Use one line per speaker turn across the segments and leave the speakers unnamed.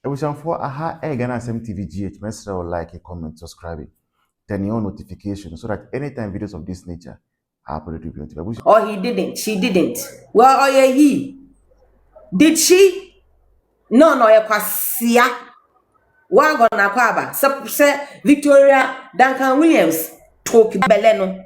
for aha Ghana TV GH. Make sure you like, comment, subscribe, turn on notification so that anytime videos of this nature are uploaded to you.
Or he didn't. She didn't. Well, oh yeah, he. Did she? No, yeah, kwasia. Wagon na kwaba. Say Victoria Duncan Williams talk beleno.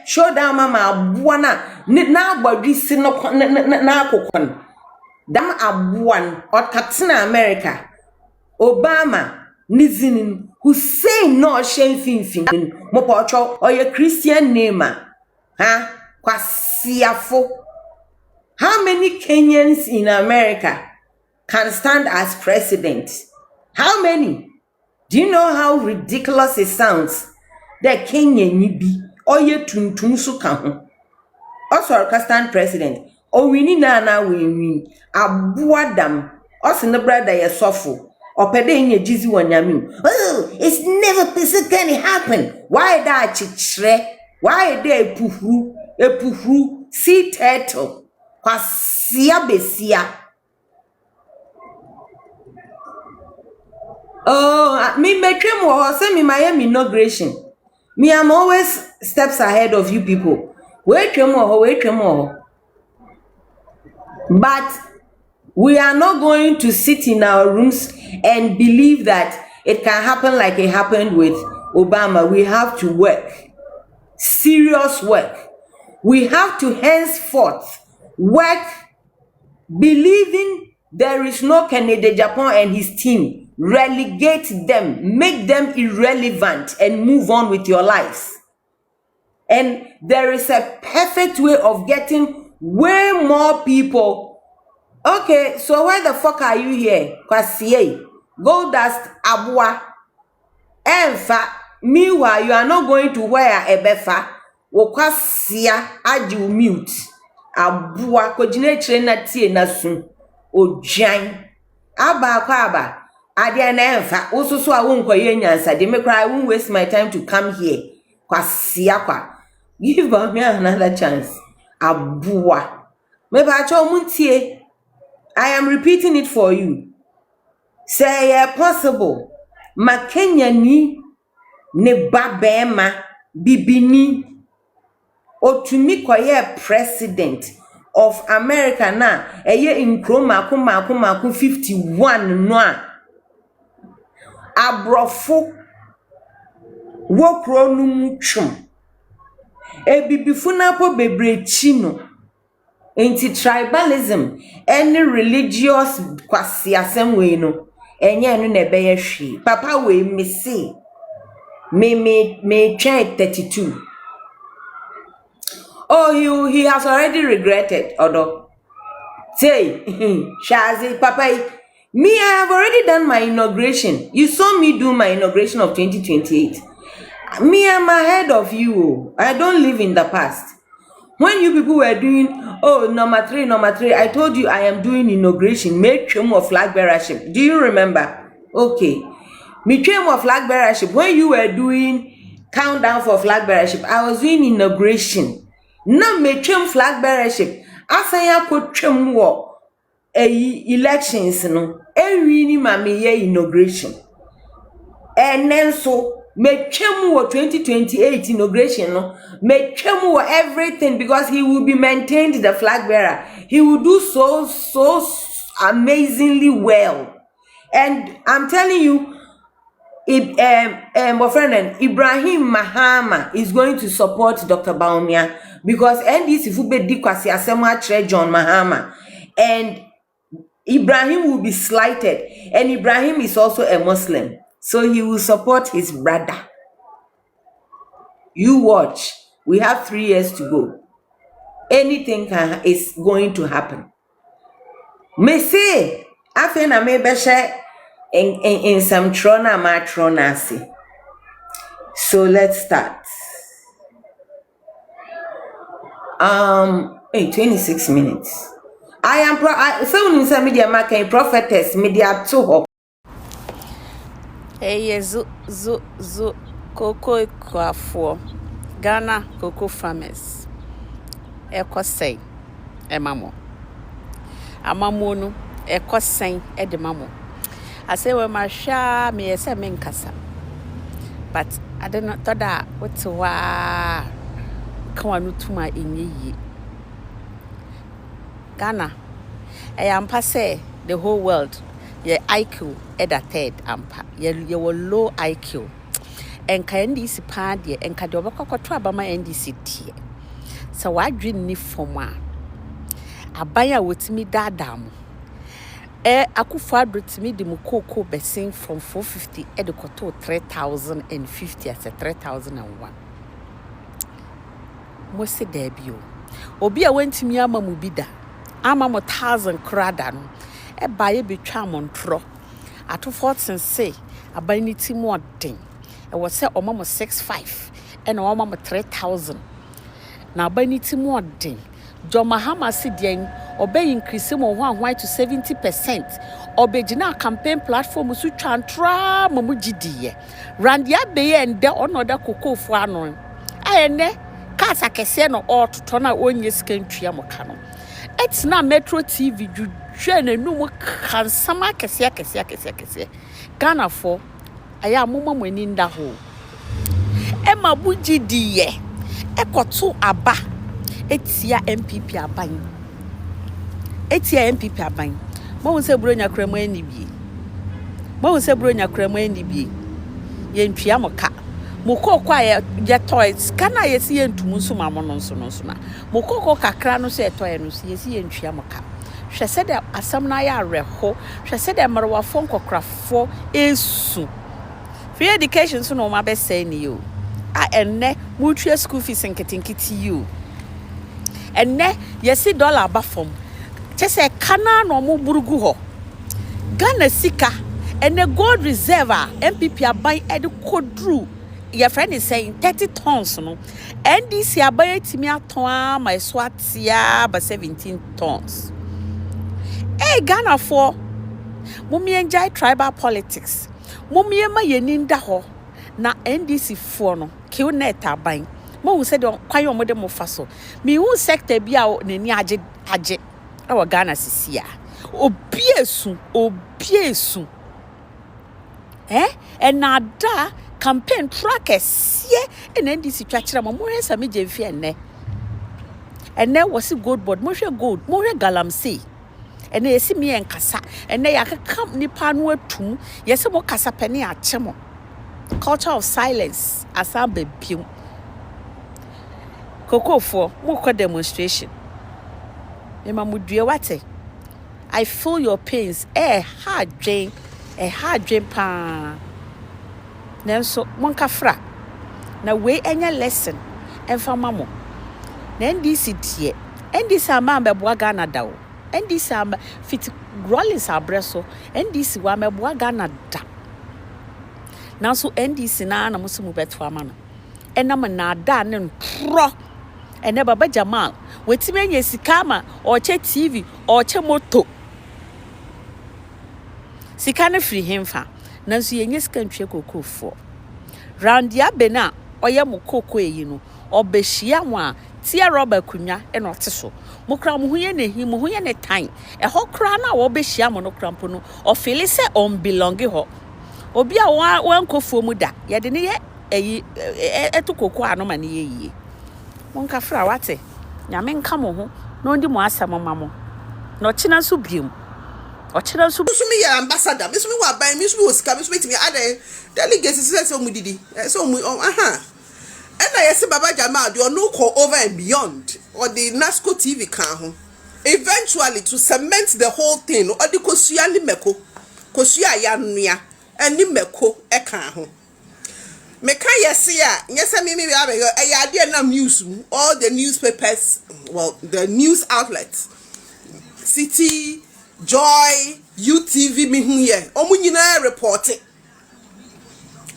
Show down mama buana. Na body sino na kokon. Dam abuan or Katina America. Obama nizinin Hussein no shame fin mopocho or your Christian name. Kwasiafo. How many Kenyans in America can stand as president? How many? Do you know how ridiculous it sounds? That Kenyan be or ye tuntum so kan. Also can stand president. O we ni na we win. Abuadam. Also the brother ye suffer. Or pede nye jizi wanyami. Oh, it's never physically happen. Why that chichre? Why they puhu sea turtle? Kwasia besia. Oh, me metrim wo say me Miami inauguration. Me I'm always steps ahead of you people. Wait more. But we are not going to sit in our rooms and believe that it can happen like it happened with Obama. We have to work. Serious work. We have to henceforth work believing there is no Kennedy Japan and his team. Relegate them, make them irrelevant and move on with your lives. And there is a perfect way of getting way more people. Okay, so why the fuck are you here? Kwasiye, Gold Dust Abua. Enfa, meanwhile, you are not going to wear a befa. Wokwasiya aju mute. Abua, kojine trena tie nasun. Ojan. Aba. Adia na enfa. Osusu a wonkoye nyansa. They make cry, I won't waste my time to come here. Kwasiya kwa. Give Bawumia another chance. Abua. Mebacho muntie. I am repeating it for you. Say possible. Makenya ni ne babema bibini otumi koye president of America na eye inkroma maku 51 no a abrofo wokro no mutwum ebibifu na po bebrechi no anti tribalism any religious kwasiasem we no enye no na ebe hwe papa we me say me 32. Oh, he has already regretted, Odo. Say, Shazi, Papa, me, I have already done my inauguration. You saw me do my inauguration of 2028. Me, I'm ahead of you. I don't live in the past. When you people were doing, number three, I told you I am doing inauguration. Make sure of flag bearership. Do you remember? Okay. Me came of flag bearership. When you were doing countdown for flag bearership, I was doing inauguration. Now me came flag bearership. Asanya ko twem wo elections no. Ewini ma me ye inauguration. And then so me twem wo 2028 inauguration no. Me twem wo everything because he will be maintained the flag bearer. He will do so amazingly well. And I'm telling you, my friend Ibrahim Mahama is going to support Dr. Bawumia because NDC Fube Dikwasi Asema Tre John Mahama, and Ibrahim will be slighted, and Ibrahim is also a Muslim, so he will support his brother. You watch. We have 3 years to go. Anything is going to happen. Me say, afena me beshe in some trona matronasi. So let's start. 26 minutes. I am so media market prophetess media to
zu cocoa kwafo Ghana cocoa farmers ekosei emamo no ekosei edemamo I say when my sha me say me nkasa. But I did not thought that what wa come on to my inye. Ghana. I am say the whole world. Your IQ at a third ampa. Your low IQ. And NDC party and Kadobako Trabama NDC tea. So I dream ni for ma. A buyer with me dadam. Akufadro to me the mukoko besing from 450 educato 3,050 as a 3,001. Mose debut. Obi went to me ama mubida. Ama 1,000 kradan. Buy be charmontro. At 2 forts and say, a buy ni more thing. I was say o mama 6,500 and o mama 3,000. Now buy ni more thing. John Mahama said yen obey increase mo 1 to 70%. Obey jina campaign platform su chantra mamu gidi. Randia be and de onoda koko fo anon. Ayene kasa kese no or to turn onye skentria mo kano. It's na Metro TV ju jene no mo kan sama kese. Ghana for aya mama mani nda ho. E mabuji diye. E koto aba. Etia MPP aban. Etia MPP aban. Mo se bronya kremo ani bi. Mo se bronya kremo ani bi. Ye ntwia mo ka. Mo kokwa ye toys. Kana ye si ye ntumu nso ma mo no nso na. Mo kokko kakra no so ye toy no so ye si ye ntwia mo ka. Hwe se de asam na ya reho. Hwe se de marwafo nkokrafo esu. Free education so no ma be say ni yo. A enne mo twa school fees nketinkiti you. Enne yesi dollar bafom. Chese kana no mo burugu ho. Ghana sika enne gold reserve MPP aban ede kodru. Your friend is saying 30 tons no. NDC aban etimi aton my swatia ba 17 tons. Ghana for mummy enjoy tribal politics. Mummy ma yeninda ho na NDC for no kill net aban. Mo said on kwayo mo de mo faso. Me hu sector bia nani age e Ghana sisia. Obiesu. Enada campaign trackers ye and NDC twachira mo hesa me jemfi enne was gold board mo hwe gold mo hwe galamsey enne yesi me enkasa enne yakam nipa no atum yesi mo kasa pene ache mo culture of silence asamba bium koko for mo demonstration ema mudue wate I feel your pains hard drain pa nenso monka fra na we enya lesson emfa mamo na NDC tie NDC ama mbeboa Ghana dawo NDC ama fit Rollins abreso NDC wa mbeboa Ghana da nanso NDC na musumu beto amano enam na da ne ntro ene baba Jamal wetime anya sikama oche TV oche moto sikane free himfa nanso yenye skantwe kokofo round ya bena oye mukoko eyi no obehia mo a tia roba kunwa e no teso mukra mo huye ne hi mo huye ne tan e ho kra na wo behia mo no krampo no o feel se on belong ho obi a wankofo mu da ye de ne ye eyi etukoko anoma ne ye monka fra wate nyame nka mo ho no ndi mo asamo mamo no china so biom o china so
me ya ambassador me so me wa ban me so me osika me so me ade delegates say so mu didi so mu aha and I say Baba Jamal you no call over and beyond or the Nasco TV can ho eventually to cement the whole thing or the kosua ni meko kosua ya nua ani meko e kan ho me kan yesi a nyesa me ade na news all the newspapers well the news outlets City Joy UTV me hu ye omunyina report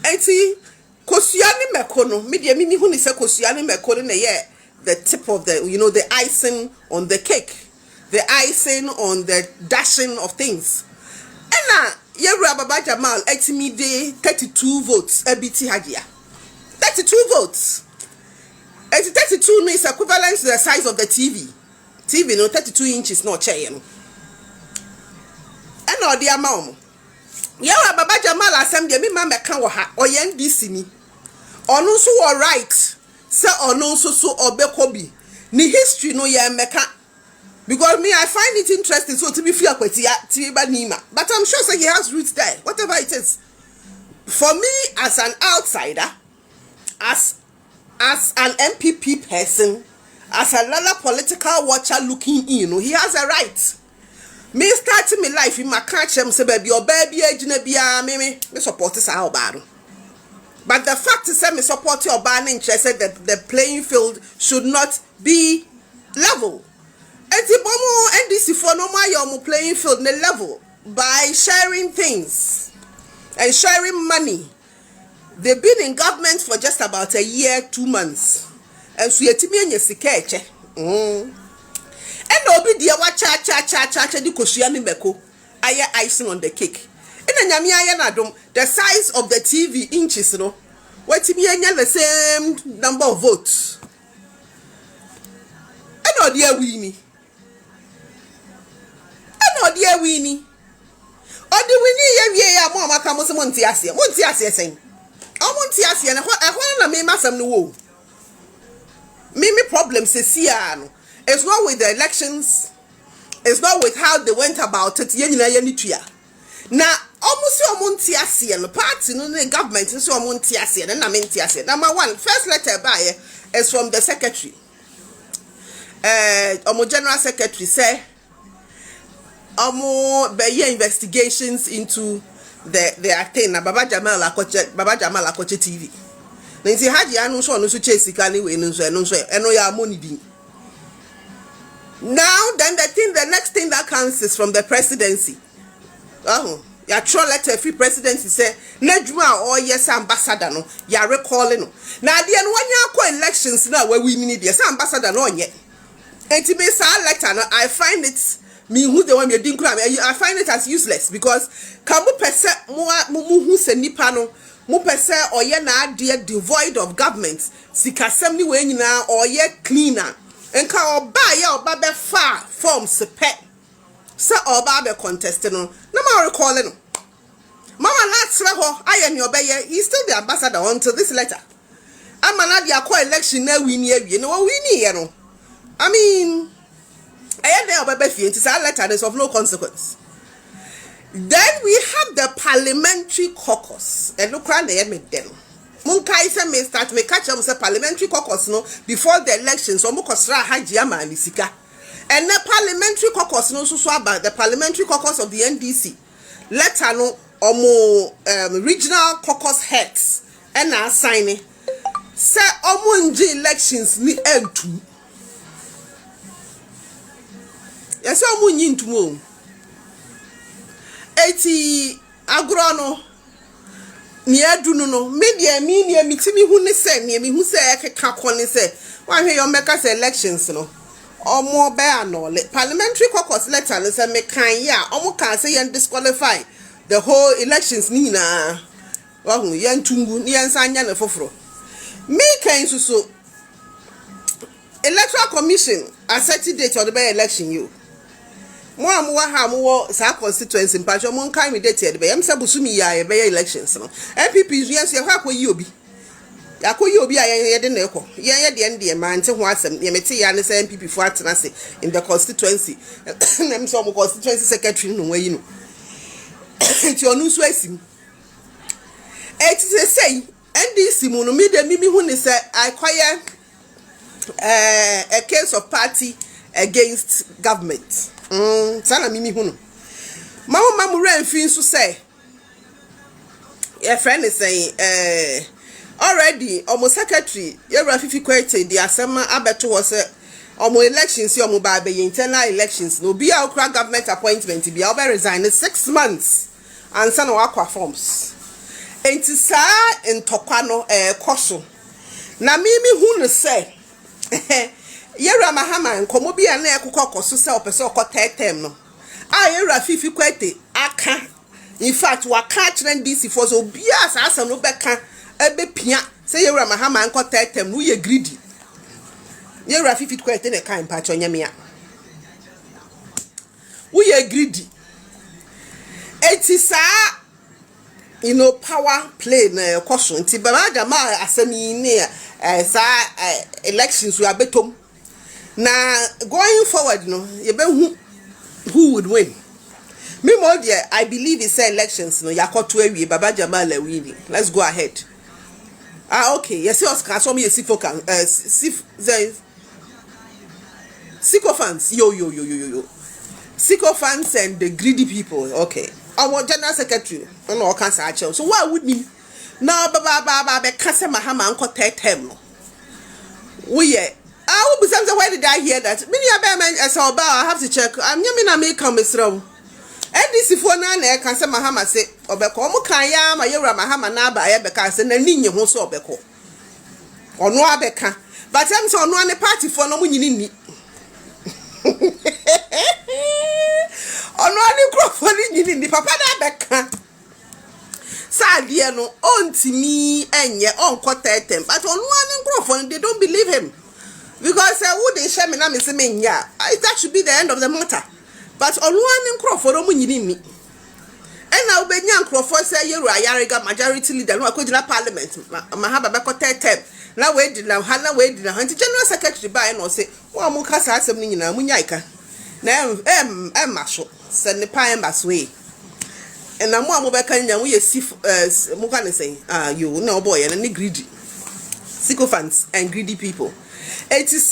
enti kosua ni meko no me de me hu ni se kosua ni meko na ye the tip of the the icing on the cake the icing on the dashing of things ena Yewura Baba Jamal etimi 32 votes abiti hagia 32 votes 32 no is equivalent to the size of the TV no 32 inches no chair no ena odi ama omo Yawa Baba Jamal asem de me ma meka wo ha oye NDC ni onu so wo right say onu so obekobi ni history no ye meka because me I find it interesting so to be free akwati tiba nima but I'm sure say he has roots there whatever it is for me as an outsider as an MPP person as a lala political watcher looking in you know, he has a right. Me starting my life in my country, say baby or baby age na bia me support this how bad. But the fact is that me support your ban interested that the playing field should not be level. And the bomo NDC for no more your playing field na level by sharing things and sharing money. They've been in government for just about a year, 2 months. And so yetimi anya sika and obi dia wa cha di koshia ni meko aye icing on the cake ina nyame aye na dom the size of the TV inches no watimi anya the same number of votes and odi awini ye wie ya mo amaka mo se mo nti ase sen omonti ase na ehwa na me masam no wo me problem se no. It's not with the elections. It's not with how they went about it. Now, almost omunti ase no party no the government so omunti ase na menti ase. Number one, first letter by is from the secretary. General secretary say be investigations into the attain na Baba Jamal Akoche TV. Nancy Haji anu so no so chase kani we no so eno ya money din. Now, then the next thing that comes is from the presidency. Ya throw letter free presidency say Nejuma or yes ambassador no ya recalling no. Now the one ya ko elections now where we need yes ambassador no yet. And to be letter no I find it me who the one me din kura I find it as useless because kamu pese mu hu se nipa no mu pese oye na ade devoid of government sikasem ni we nyina oye cleaner. And ka oba ya oba be far form sepe se oba be contesting no na ma recall no mama last ho aye ni obeye he's still the ambassador until this letter amana dia call election na win awie no win here no I mean aye na oba be fie nti say letter is of no consequence. Then we have the parliamentary caucus and look around the me dem Munkai say me start me catch up say parliamentary caucus no before the elections so mukosra haji ama nisika and the parliamentary caucus no so about the parliamentary caucus of the NDC letter no omo regional caucus heads and na assign say omo nje elections ni entu yes omo nyi ntu o eti agrono ni adunu no media mitimi hu ne se ni mi hu se ekeka kone se wan hwe yo meka se elections no omo be anole parliamentary caucus letter no se me kan ya omo kan se yen disqualify the whole elections ni na wa hu yen tungu ni yen sanya ne foforo me kan so electoral commission a set date of the election you mo amwa ha mo sa constituency mpacho mo nkan me date de be yam se busumi ya be elections no MPP yes ye hwa koyi obi yakoyi obi aye de na ekọ ye de nde ma nte ho asem ye mete ya ne se MPP fo atena se in the constituency nem so mo constituency secretary no wayi no ti onu so asim it say NDC mu no me de mimi hu ne se akoye a case of party against government. Sana mimi hunu. Mama Mura fin so say. Your friend is saying already almost secretary your Rafifi Kwete the asema abeto was omo elections your mobile be internal elections no be our government appointment be our resign 6 months and sana wakwa forms. Enti sa ntokwa no koso. Na mimi hunu say Yera Mahama nkomo bia na ekukọ koso se opese okotetem no Yera Fifi Kwete aka in fact waka kire DC for so bia asasam no beka ebe pia se Yera Mahama nkotetem no ye greedy Yera Fifi Kwete ne kan pa chonyamia wo ye greedy eti sa power play na question ti baba jama asemi ni elections we abetom na going forward no ye be who would win. Me more there, I believe it's elections no yakoto awie baba jama la win. Let's go ahead. Okay, yes Oscar so me sycophants yo sycophants and the greedy people. Okay, our general secretary no can say actually. So why would me now baba be kase mahama anko term no we I will be something. Why did I hear that? Many about I have to check. I'm yamina make come through. And this if one na can say mahama say obeko mo kan ya ma yewra mahama na ba ya beka say na ninye ho so obeko ono abeka but am say ono ne party for no munyini ni ono ani crofo ni nyini ni papa na beka sadie no ontimi enye onko tetem but ono ani crofo they don't believe him because who they share me na me say me nya that should be the end of the matter. But Oluwan Crawford omunyini mi. And now Benyan Crawford say you are Yariga majority leader no akojina parliament mahaba beko tetem na we di na ha na we di na anti general secretary by no say wa mu kasa asem ni nyina munyaika na maso se ne pa embassy we and na mu beka nya mu ye sif mu kan say you no boy and greedy sycophants and greedy people it is